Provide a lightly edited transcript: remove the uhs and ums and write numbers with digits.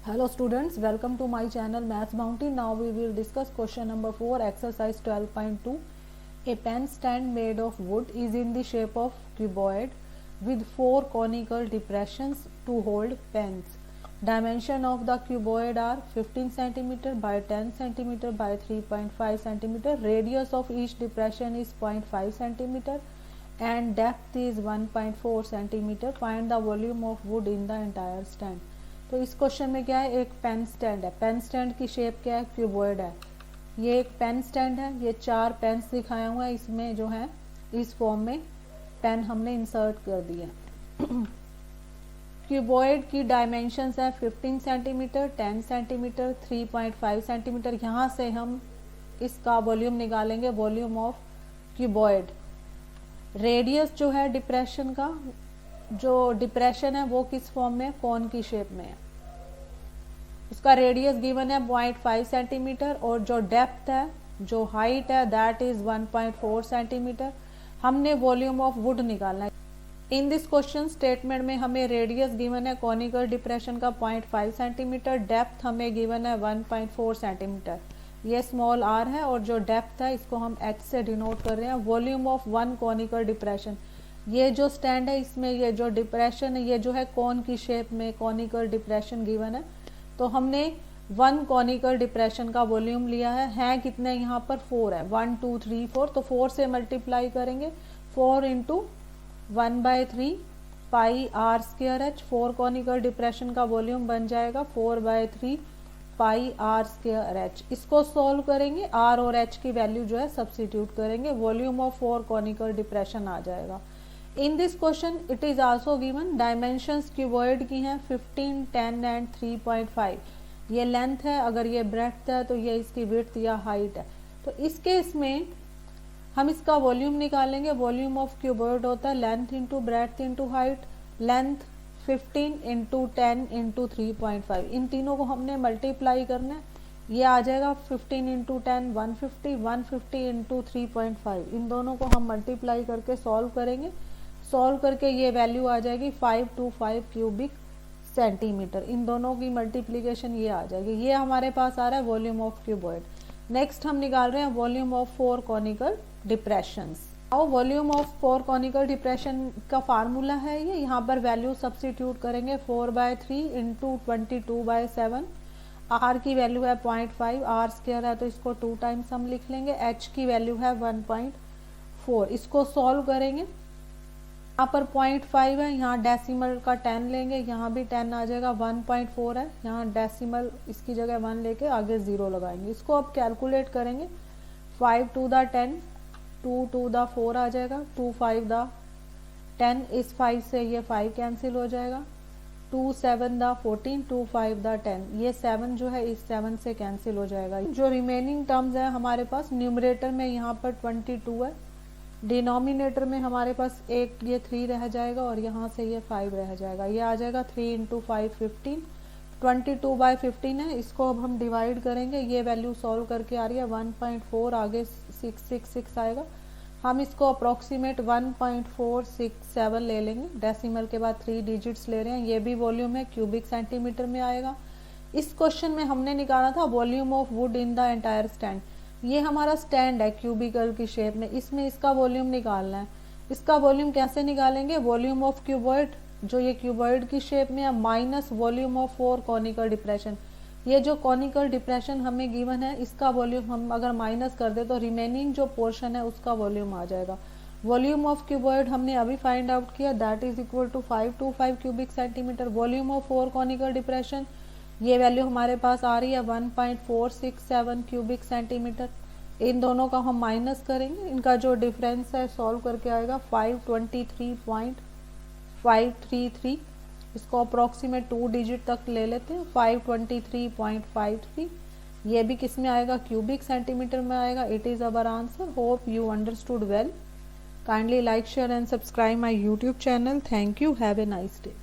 Hello students, welcome to my channel Maths Bounty. Now we will discuss question number 4, exercise 12.2. A pen stand made of wood is in the shape of cuboid with 4 conical depressions to hold pens. Dimension of the cuboid are 15 cm by 10 cm by 3.5 cm. Radius of each depression is 0.5 cm and depth is 1.4 cm. Find the volume of wood in the entire stand. तो इस question में क्या है, एक pen stand है. Pen stand की shape क्या है, क्यूबॉइड है. ये एक पेन स्टैंड है. ये 4 पेन्स दिखाया हुआ है. इसमें जो है इस फॉर्म में पेन हमने इंसर्ट कर दिया. क्यूबॉइड की डायमेंशंस है 15 सेंटीमीटर, 10 सेंटीमीटर, 3.5 सेंटीमीटर. यहाँ से हम इसका वॉल्यूम निकालेंगे, वॉल्यूम ऑफ क्यूबॉइड. रेडियस जो है डिप्रेशन का, जो डिप्रेशन है वो किस फॉर्म में, कोन की शेप में है. उसका रेडियस गिवन है 0.5 सेंटीमीटर और जो डेप्थ है, जो हाइट है, दैट इज 1.4 सेंटीमीटर. हमने वॉल्यूम ऑफ वुड निकालना है. इन दिस क्वेश्चन स्टेटमेंट में हमें रेडियस गिवन है कॉनिकल डिप्रेशन का 0.5 सेंटीमीटर, डेप्थ हमें गिवन है 1.4 सेंटीमीटर. ये स्मॉल आर है और जो डेप्थ है इसको हम एच से डिनोट कर रहे हैं. Volume of one conical depression, ये जो स्टैंड है इसमें ये जो डिप्रेशन है ये जो है कोन की शेप में कॉनिकल डिप्रेशन गिवन है. तो हमने 1 कॉनिकल डिप्रेशन का वॉल्यूम लिया है कितने, यहाँ पर 4 है. 1 2 3 4, तो 4 से मल्टीप्लाई करेंगे. 4 into 1/3 pi R square H. 4 conical depression का वॉल्यूम बन जाएगा 4/3 पाई आर स्क्वायर एच. इसको सॉल्व करेंगे, आर और एच की वैल्यू जो है सब्सिट्यूट करेंगे. वॉल्यूम ऑफ 4 कॉनिकल डिप्रेशन आ जाएगा. In this question it is also given dimensions cuboid की हैं 15, 10 एंड 3.5. ये लेंथ है, अगर ये ब्रेड्थ है तो ये इसकी विड्थ या हाइट है. तो इस केस में हम इसका वॉल्यूम निकालेंगे. वॉल्यूम ऑफ क्यूबॉइड होता है length into breadth into height. Length 15 into 10 into 3.5, इन तीनों को हमने मल्टीप्लाई करना है. ये आ जाएगा 15 इंटू 10 150, 150 इंटू 3.5. इन दोनों को हम मल्टीप्लाई करके सॉल्व करेंगे. सॉल्व करके ये वैल्यू आ जाएगी 525 क्यूबिक सेंटीमीटर. इन दोनों की मल्टीप्लिकेशन ये आ जाएगी. ये हमारे पास आ रहा है वॉल्यूम ऑफ क्यूबॉइड. नेक्स्ट हम निकाल रहे हैं वॉल्यूम ऑफ 4 कॉनिकल डिप्रेशंस. और वॉल्यूम ऑफ 4 कॉनिकल डिप्रेशन का फार्मूला है ये. यहाँ पर वैल्यू सब्सिट्यूट करेंगे 4/3 इंटू 22/7. आर की वैल्यू है 0.5, आर स्क्वायर है तो इसको 2 टाइम्स हम लिख लेंगे. एच की वैल्यू है 1.4. इसको सॉल्व करेंगे. यहाँ पर 0.5 है, यहाँ डेसिमल का 10 लेंगे, यहाँ भी 10 आ जाएगा. 1.4 है, यहाँ डेसिमल इसकी जगह 1 लेके आगे 0 लगाएंगे. इसको अब कैलकुलेट करेंगे. 5 to the 10, 2 to the 4 आ जाएगा. 2 5 the 10, इस 5 से ये 5 कैंसिल हो जाएगा. 2 7 the 14, 2 5 the 10, ये 7 जो है इस 7 से कैंसिल हो जाएगा. जो रिमेनिंग टर्म्स है हमारे पास, न्यूमरेटर में यहाँ पर 22 है, डिनोमिनेटर में हमारे पास एक ये 3 रह जाएगा और यहाँ से ये 5 रह जाएगा. ये आ जाएगा 3 इंटू 5 15. 22/15 है. इसको अब हम डिवाइड करेंगे. ये वैल्यू सॉल्व करके आ रही है 1.4, आगे 666 आएगा. हम इसको अप्रोक्सीमेट 1.467 ले लेंगे. डेसिमल के बाद 3 डिजिट्स ले रहे हैं. ये भी वॉल्यूम है, क्यूबिक सेंटीमीटर में आएगा. इस क्वेश्चन में हमने निकाला था volume of would in the entire stand. ये हमारा स्टैंड है क्यूबिकल की शेप में, इसमें इसका वॉल्यूम निकालना है. इसका वॉल्यूम कैसे निकालेंगे, वॉल्यूम ऑफ क्यूबॉइड जो ये क्यूबॉइड की शेप में है minus volume of 4 conical depression. ये जो कॉनिकल डिप्रेशन हमें गिवन है इसका वॉल्यूम हम अगर माइनस कर दे तो रिमेनिंग जो पोर्शन है उसका वॉल्यूम आ जाएगा. वॉल्यूम ऑफ क्यूबॉइड हमने अभी फाइंड आउट किया, that is equal to 525 cubic centimetre. Volume of 4 conical depression, ये वैल्यू हमारे पास आ रही है 1.467 क्यूबिक सेंटीमीटर. इन दोनों का हम माइनस करेंगे. इनका जो डिफरेंस है सॉल्व करके आएगा 523.533. इसको अप्रोक्सीमेट 2 डिजिट तक ले लेते हैं. 523.53. ये भी किस में आएगा, क्यूबिक सेंटीमीटर में आएगा. It is our answer. Hope you understood well. Kindly like, share and subscribe my YouTube channel. Thank you. Have a nice day.